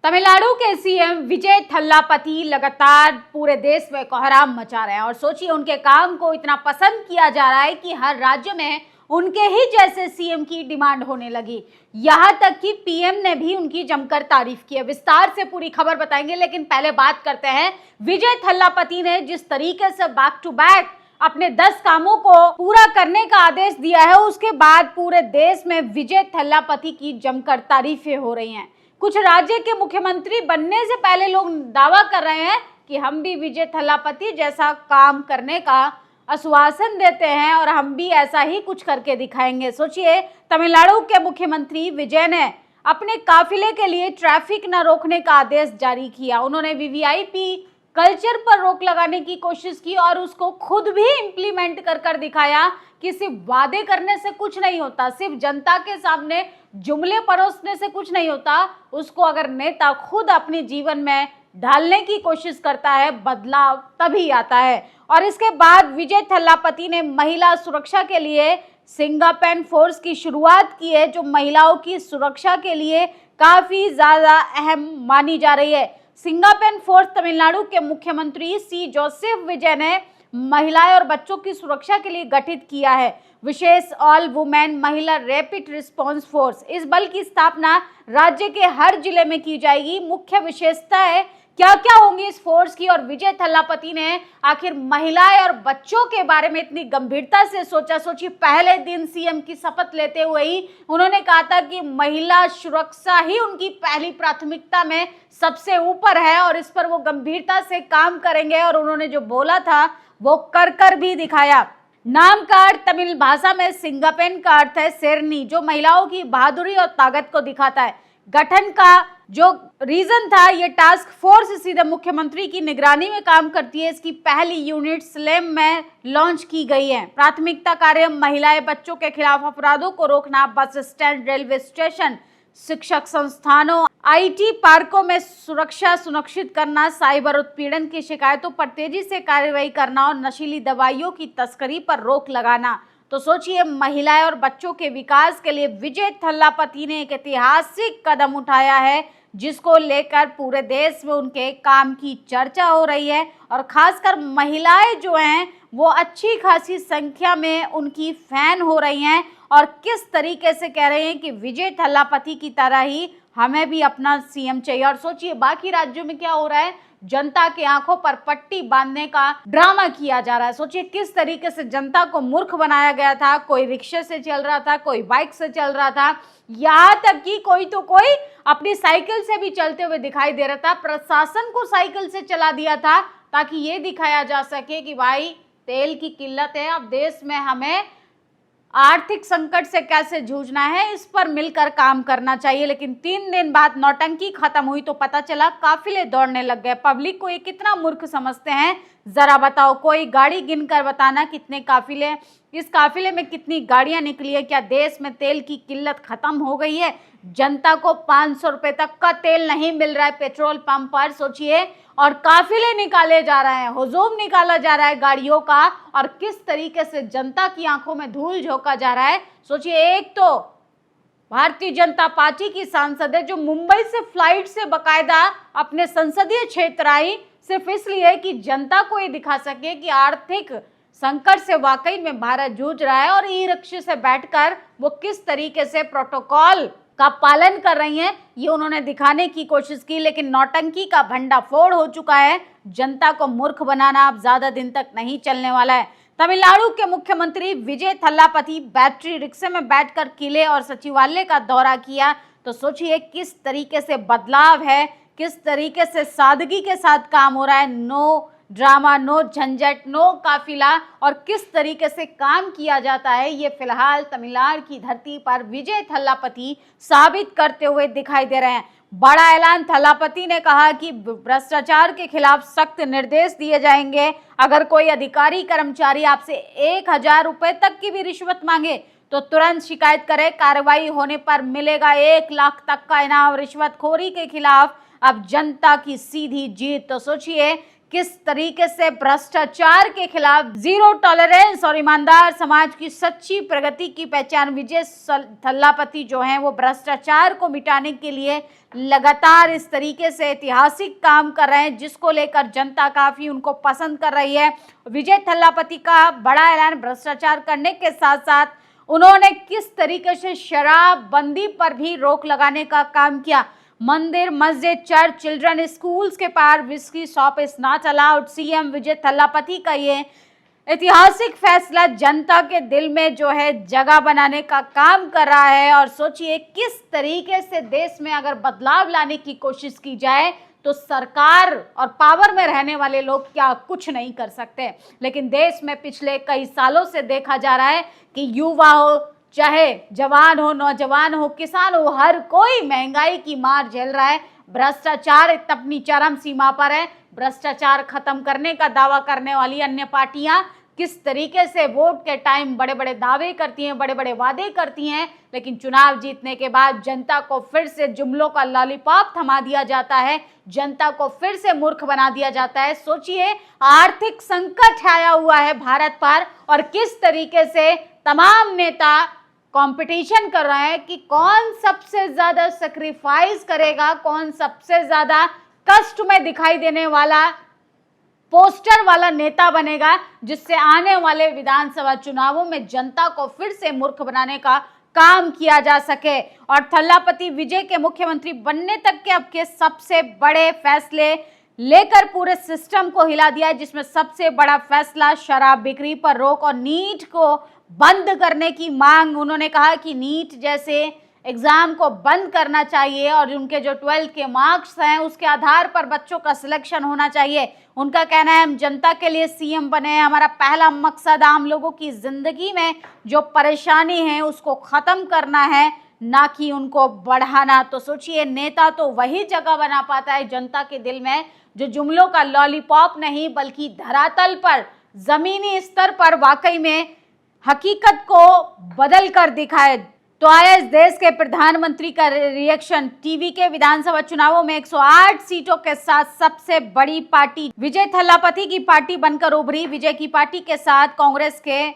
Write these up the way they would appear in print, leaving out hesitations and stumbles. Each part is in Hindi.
तमिलनाडु के सीएम विजय थल्लापति लगातार पूरे देश में कोहराम मचा रहे हैं और सोचिए उनके काम को इतना पसंद किया जा रहा है कि हर राज्य में उनके ही जैसे सीएम की डिमांड होने लगी। यहां तक कि पीएम ने भी उनकी जमकर तारीफ की है। विस्तार से पूरी खबर बताएंगे, लेकिन पहले बात करते हैं विजय थल्लापति ने जिस तरीके से बैक टू बैक अपने 10 कामों को पूरा करने का आदेश दिया है, उसके बाद पूरे देश में विजय थल्लापति की जमकर तारीफें हो रही हैं। कुछ राज्य के मुख्यमंत्री बनने से पहले लोग दावा कर रहे हैं कि हम भी विजय थल्लापति जैसा काम करने का आश्वासन देते हैं और हम भी ऐसा ही कुछ करके दिखाएंगे। सोचिए, तमिलनाडु के मुख्यमंत्री विजय ने अपने काफिले के लिए ट्रैफिक न रोकने का आदेश जारी किया। उन्होंने वीवीआईपी कल्चर पर रोक लगाने की कोशिश की और उसको खुद भी इम्प्लीमेंट कर दिखाया कि सिर्फ वादे करने से कुछ नहीं होता, सिर्फ जनता के सामने जुमले परोसने से कुछ नहीं होता। उसको अगर नेता खुद अपने जीवन में ढालने की कोशिश करता है, बदलाव तभी आता है। और इसके बाद विजय थल्लापति ने महिला सुरक्षा के लिए सिंगापेन फोर्स की शुरुआत की है, जो महिलाओं की सुरक्षा के लिए काफी ज्यादा अहम मानी जा रही है। सिंगापेन फोर्स तमिलनाडु के मुख्यमंत्री सी जोसेफ विजय ने महिलाएं और बच्चों की सुरक्षा के लिए गठित किया है विशेष ऑल वुमेन महिला रैपिड रिस्पांस फोर्स। इस बल की स्थापना राज्य के हर जिले में की जाएगी। मुख्य विशेषता है क्या क्या होंगी इस फोर्स की, और विजय थल्लापति ने आखिर महिलाएं और बच्चों के बारे में इतनी गंभीरता से सोचा। सोचिए, पहले दिन सीएम की शपथ लेते हुए ही उन्होंने कहा था कि महिला सुरक्षा ही उनकी पहली प्राथमिकता में सबसे ऊपर है और इस पर वो गंभीरता से काम करेंगे। और उन्होंने जो बोला था वो कर भी दिखाया। नाम का अर्थ तमिल भाषा में सिंगापेन का अर्थ है शेरनी, जो महिलाओं की बहादुरी और ताकत को दिखाता है। गठन का जो रीजन था, ये टास्क फोर्स सीधे मुख्यमंत्री की निगरानी में काम करती है। इसकी पहली यूनिट स्लेम में लॉन्च की गई है। प्राथमिकता कार्य महिलाएं बच्चों के खिलाफ अपराधों को रोकना, बस स्टैंड, रेलवे स्टेशन, शिक्षक संस्थानों, आईटी पार्कों में सुरक्षा सुनिश्चित करना, साइबर उत्पीड़न की शिकायतों पर तेजी से कार्रवाई करना और नशीली दवाइयों की तस्करी पर रोक लगाना। तो सोचिए, महिलाएं और बच्चों के विकास के लिए विजय थल्लापति ने एक ऐतिहासिक कदम उठाया है, जिसको लेकर पूरे देश में उनके काम की चर्चा हो रही है। और खासकर महिलाएं जो हैं वो अच्छी खासी संख्या में उनकी फैन हो रही हैं और किस तरीके से कह रहे हैं कि विजय थल्लापति की तरह ही हमें भी अपना सीएम चाहिए। और सोचिए, बाकी राज्यों में क्या हो रहा है, जनता की आंखों पर पट्टी बांधने का ड्रामा किया जा रहा है। सोचिए किस तरीके से जनता को मूर्ख बनाया गया था। कोई रिक्शे से चल रहा था, कोई बाइक से चल रहा था, यहाँ तक कि कोई अपनी साइकिल से भी चलते हुए दिखाई दे रहा था। प्रशासन को साइकिल से चला दिया था ताकि ये दिखाया जा सके कि भाई तेल की किल्लत है, अब देश में हमें आर्थिक संकट से कैसे जूझना है, इस पर मिलकर काम करना चाहिए। लेकिन 3 दिन बाद नौटंकी खत्म हुई तो पता चला काफिले दौड़ने लग गए। पब्लिक को ये कितना मूर्ख समझते हैं, जरा बताओ। कोई गाड़ी गिनकर बताना कितने काफिले, इस काफिले में कितनी गाड़ियां निकली है। क्या देश में तेल की किल्लत खत्म हो गई है? जनता को 500 रुपए तक का तेल नहीं मिल रहा है पेट्रोल पंप पर। सोचिए, और काफिले निकाले जा रहे हैं, हुजूम निकाला जा रहा है गाड़ियों का, और किस तरीके से जनता की आंखों में धूल झोंका जा रहा है। सोचिए, एक तो भारतीय जनता पार्टी की सांसद है जो मुंबई से फ्लाइट से बकायदा अपने संसदीय क्षेत्र आई, सिर्फ इसलिए कि जनता को ये दिखा सके कि आर्थिक संकट से वाकई में भारत जूझ रहा है। और ई रिक्शे से बैठकर वो किस तरीके से प्रोटोकॉल का पालन कर रही हैं, ये उन्होंने दिखाने की कोशिश की। लेकिन नौटंकी का भंडाफोड़ हो चुका है। जनता को मूर्ख बनाना अब ज्यादा दिन तक नहीं चलने वाला है। तमिलनाडु के मुख्यमंत्री विजय थल्लापति बैटरी रिक्शे में बैठकर किले और सचिवालय का दौरा किया। तो सोचिए किस तरीके से बदलाव है, किस तरीके से सादगी के साथ काम हो रहा है। नो ड्रामा, नो झंझट, नो काफिला, और किस तरीके से काम किया जाता है, ये फिलहाल तमिलनाडु की धरती पर विजय थल्लापति साबित करते हुए दिखाई दे रहे हैं। बड़ा ऐलान, थल्लापति ने कहा कि भ्रष्टाचार के खिलाफ सख्त निर्देश दिए जाएंगे। अगर कोई अधिकारी कर्मचारी आपसे 1000 रुपए तक की भी रिश्वत मांगे तो तुरंत शिकायत करें। कार्रवाई होने पर मिलेगा 1 लाख तक का इनाम। रिश्वतखोरी के खिलाफ अब जनता की सीधी जीत। तो सोचिए किस तरीके से भ्रष्टाचार के खिलाफ जीरो टॉलरेंस और ईमानदार समाज की सच्ची प्रगति की पहचान विजय थल्लापति जो हैं वो भ्रष्टाचार को मिटाने के लिए लगातार इस तरीके से ऐतिहासिक काम कर रहे हैं, जिसको लेकर जनता काफी उनको पसंद कर रही है। विजय थल्लापति का बड़ा ऐलान भ्रष्टाचार करने के साथ साथ उन्होंने किस तरीके से शराबबंदी पर भी रोक लगाने का काम किया। मंदिर, मस्जिद, चर्च, चिल्ड्रन स्कूल्स के पार whisky shop is not allowed. CM Vijay Thalapathy का ये ऐतिहासिक फैसला जनता के दिल में जो है जगह बनाने का काम कर रहा है। और सोचिए किस तरीके से देश में अगर बदलाव लाने की कोशिश की जाए तो सरकार और पावर में रहने वाले लोग क्या कुछ नहीं कर सकते। लेकिन देश में पिछले कई सालों से देखा जा रहा है कि युवा हो, चाहे जवान हो, नौजवान हो, किसान हो, हर कोई महंगाई की मार झेल रहा है। भ्रष्टाचार अपनी चरम सीमा पर है। भ्रष्टाचार खत्म करने का दावा करने वाली अन्य पार्टियां किस तरीके से वोट के टाइम बड़े बड़े दावे करती हैं, बड़े बड़े वादे करती हैं, लेकिन चुनाव जीतने के बाद जनता को फिर से जुमलों का लॉलीपॉप थमा दिया जाता है, जनता को फिर से मूर्ख बना दिया जाता है। सोचिए आर्थिक संकट आया हुआ है भारत पर और किस तरीके से तमाम नेता कंपटीशन कर रहे हैं कि कौन सबसे ज्यादा सैक्रिफाइस करेगा, कौन सबसे ज्यादा कष्ट में दिखाई देने वाला पोस्टर वाला नेता बनेगा, जिससे आने वाले विधानसभा चुनावों में जनता को फिर से मूर्ख बनाने का काम किया जा सके। और थल्लापति विजय के मुख्यमंत्री बनने तक के अब के सबसे बड़े फैसले लेकर पूरे सिस्टम को हिला दिया है, जिसमें सबसे बड़ा फैसला शराब बिक्री पर रोक और नीट को बंद करने की मांग। उन्होंने कहा कि नीट जैसे एग्जाम को बंद करना चाहिए और उनके जो 12th के मार्क्स हैं उसके आधार पर बच्चों का सिलेक्शन होना चाहिए। उनका कहना है हम जनता के लिए सीएम बने हैं, हमारा पहला मकसद आम लोगों की जिंदगी में जो परेशानी है उसको खत्म करना है, ना कि उनको बढ़ाना। तो सोचिए नेता तो वही जगह बना पाता है जनता के दिल में जो जुमलों का लॉलीपॉप नहीं बल्कि धरातल पर, जमीनी स्तर पर वाकई में हकीकत को बदल कर दिखाए। तो आया इस देश के प्रधानमंत्री का रिएक्शन। टीवी के विधानसभा चुनावों में 108 सीटों के साथ सबसे बड़ी पार्टी विजय थल्लापति की पार्टी बनकर उभरी। विजय की पार्टी के साथ कांग्रेस के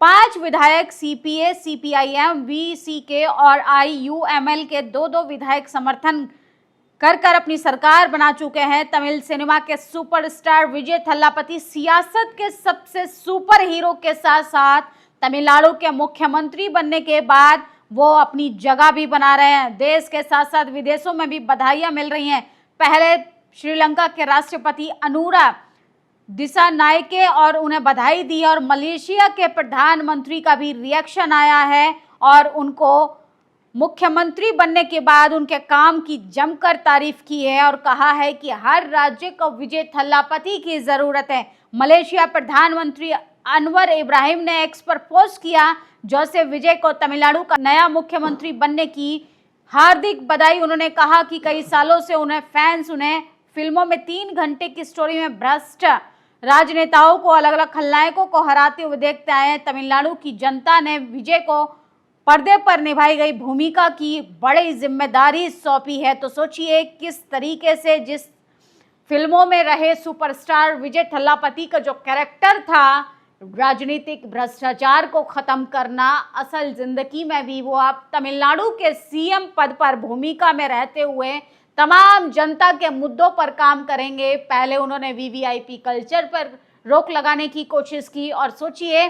5 विधायक, सीपीए, सीपीआईएम, वीसीके और आईयूएमएल के 2-2 विधायक समर्थन कर अपनी सरकार बना चुके हैं। तमिल सिनेमा के सुपरस्टार विजय थल्लापति सियासत के सबसे सुपर हीरो के साथ साथ तमिलनाडु के मुख्यमंत्री बनने के बाद वो अपनी जगह भी बना रहे हैं। देश के साथ साथ विदेशों में भी बधाइयां मिल रही हैं। पहले श्रीलंका के राष्ट्रपति अनुरा दिसानायके और उन्हें बधाई दी और मलेशिया के प्रधानमंत्री का भी रिएक्शन आया है और उनको मुख्यमंत्री बनने के बाद उनके काम की जमकर तारीफ की है और कहा है कि हर राज्य को विजय थल्लापति की जरूरत है। मलेशिया प्रधानमंत्री अनवर इब्राहिम ने एक्स पर पोस्ट किया जोसेफ विजय को तमिलनाडु का नया मुख्यमंत्री बनने की हार्दिक बधाई। उन्होंने कहा कि कई सालों से उन्हें फिल्मों में 3 घंटे की स्टोरी में भ्रष्ट राजनेताओं को, अलग अलग खलनायकों को हराते हुए देखते आए हैं। तमिलनाडु की जनता ने विजय को पर्दे पर निभाई गई भूमिका की बड़ी जिम्मेदारी सौंपी है। तो सोचिए किस तरीके से जिस फिल्मों में रहे सुपरस्टार विजय थल्लापति का जो कैरेक्टर था, राजनीतिक भ्रष्टाचार को खत्म करना, असल जिंदगी में भी वो आप तमिलनाडु के सीएम पद पर भूमिका में रहते हुए तमाम जनता के मुद्दों पर काम करेंगे। पहले उन्होंने वीवीआईपी कल्चर पर रोक लगाने की कोशिश की और सोचिए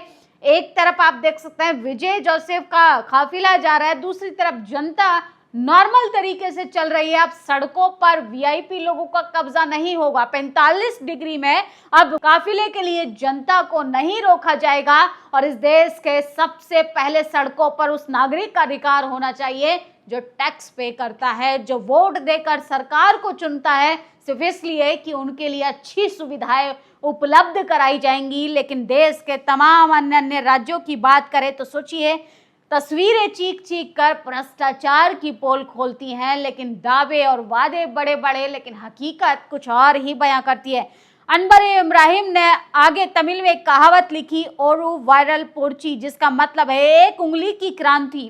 एक तरफ आप देख सकते हैं विजय जोसेफ का काफिला जा रहा है, दूसरी तरफ जनता नॉर्मल तरीके से चल रही है। अब सड़कों पर वीआईपी लोगों का कब्जा नहीं होगा। 45 डिग्री में अब काफिले के लिए जनता को नहीं रोका जाएगा और इस देश के सबसे पहले सड़कों पर उस नागरिक का अधिकार होना चाहिए जो टैक्स पे करता है, जो वोट देकर सरकार को चुनता है सिर्फ इसलिए कि उनके लिए अच्छी सुविधाएं उपलब्ध कराई जाएंगी। लेकिन देश के तमाम अन्य राज्यों की बात करें तो सोचिए तस्वीरें चीख कर भ्रष्टाचार की पोल खोलती हैं, लेकिन दावे और वादे बड़े बड़े, लेकिन हकीकत कुछ और ही बयां करती है। अनवर इब्राहिम ने आगे तमिल में एक कहावत लिखी, ओरू वायरल पोर्ची, जिसका मतलब है एक उंगली की क्रांति।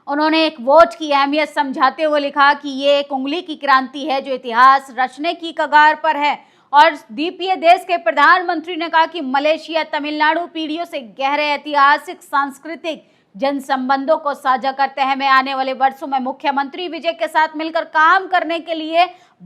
उन्होंने एक वोट की अहमियत समझाते हुए लिखा कि ये एक उंगली की क्रांति है जो इतिहास रचने की कगार पर है और द्वीपीय देश के प्रधानमंत्री ने कहा कि मलेशिया तमिलनाडु पीढ़ियों से गहरे ऐतिहासिक, सांस्कृतिक, जन संबंधों को साझा करते हैं। मैं आने वाले वर्षों में मुख्यमंत्री विजय के साथ मिलकर काम करने के लिए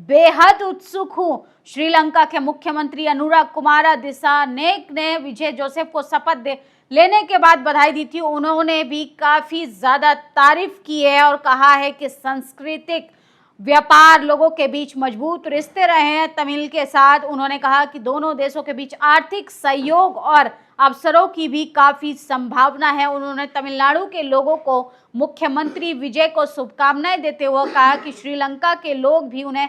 बेहद उत्सुक हूं। श्रीलंका के मुख्यमंत्री अनुराग कुमार दिसानायके ने विजय जोसेफ को शपथ लेने के बाद बधाई दी थी। उन्होंने भी काफी ज्यादा तारीफ की है और कहा है कि सांस्कृतिक व्यापार, लोगों के बीच मजबूत रिश्ते रहे हैं तमिल के साथ। उन्होंने कहा कि दोनों देशों के बीच आर्थिक सहयोग और अवसरों की भी काफी संभावना है। उन्होंने तमिलनाडु के लोगों को मुख्यमंत्री विजय को शुभकामनाएं देते हुए कहा कि श्रीलंका के लोग भी उन्हें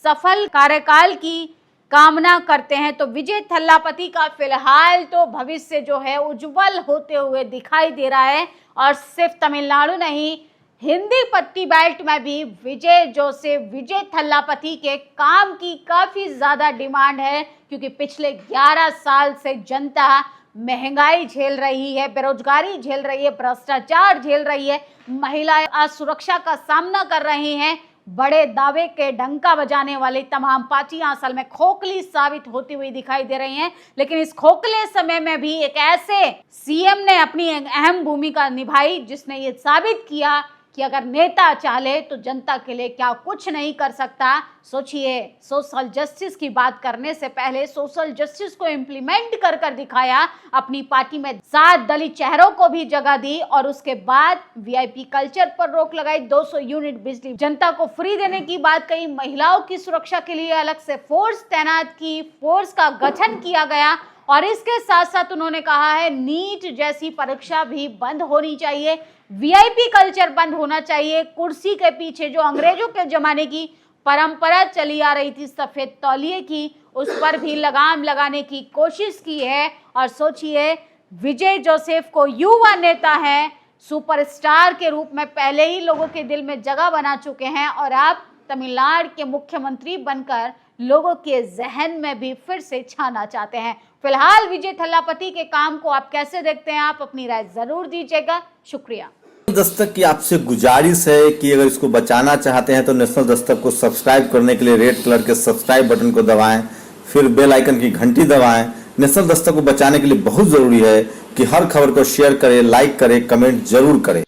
सफल कार्यकाल की कामना करते हैं। तो विजय थल्लापति का फिलहाल तो भविष्य जो है उज्जवल होते हुए दिखाई दे रहा है और सिर्फ तमिलनाडु नहीं, हिंदी पट्टी बेल्ट में भी विजय जोसेफ, विजय थल्लापति के काम की काफी ज्यादा डिमांड है, क्योंकि पिछले 11 साल से जनता महंगाई झेल रही है, बेरोजगारी झेल रही है, भ्रष्टाचार झेल रही है, महिलाएं असुरक्षा का सामना कर रही हैं। बड़े दावे के डंका बजाने वाली तमाम पार्टियां असल में खोखली साबित होती हुई दिखाई दे रही हैं। लेकिन इस खोखले समय में भी एक ऐसे सीएम ने अपनी एक अहम भूमिका निभाई जिसने ये साबित किया कि अगर नेता चाहे तो जनता के लिए क्या कुछ नहीं कर सकता। सोचिए, सोशल जस्टिस की बात करने से पहले सोशल जस्टिस को इम्प्लीमेंट कर दिखाया, अपनी पार्टी में 7 दलित चेहरों को भी जगह दी और उसके बाद वीआईपी कल्चर पर रोक लगाई, 200 यूनिट बिजली जनता को फ्री देने की बात कही, महिलाओं की सुरक्षा के लिए अलग से फोर्स तैनात की, फोर्स का गठन किया गया और इसके साथ साथ उन्होंने कहा है नीट जैसी परीक्षा भी बंद होनी चाहिए, वीआईपी कल्चर बंद होना चाहिए। कुर्सी के पीछे जो अंग्रेजों के जमाने की परंपरा चली आ रही थी सफेद तौलिए की, उस पर भी लगाम लगाने की कोशिश की है। और सोचिए, विजय जोसेफ को युवा नेता है, सुपरस्टार के रूप में पहले ही लोगों के दिल में जगह बना चुके हैं और आप तमिलनाडु के मुख्यमंत्री बनकर लोगों के जहन में भी फिर से छाना चाहते हैं। फिलहाल विजय थल्लापति के काम को आप कैसे देखते हैं? आप अपनी राय जरूर दीजिएगा। शुक्रिया। दस्तक की आपसे गुजारिश है कि अगर इसको बचाना चाहते हैं तो नेशनल दस्तक को सब्सक्राइब करने के लिए रेड कलर के सब्सक्राइब बटन को दबाएं, फिर बेल आइकन की घंटी दबाएं। नेशनल दस्तक को बचाने के लिए बहुत जरूरी है कि हर खबर को शेयर करें, लाइक करें, कमेंट जरूर करें।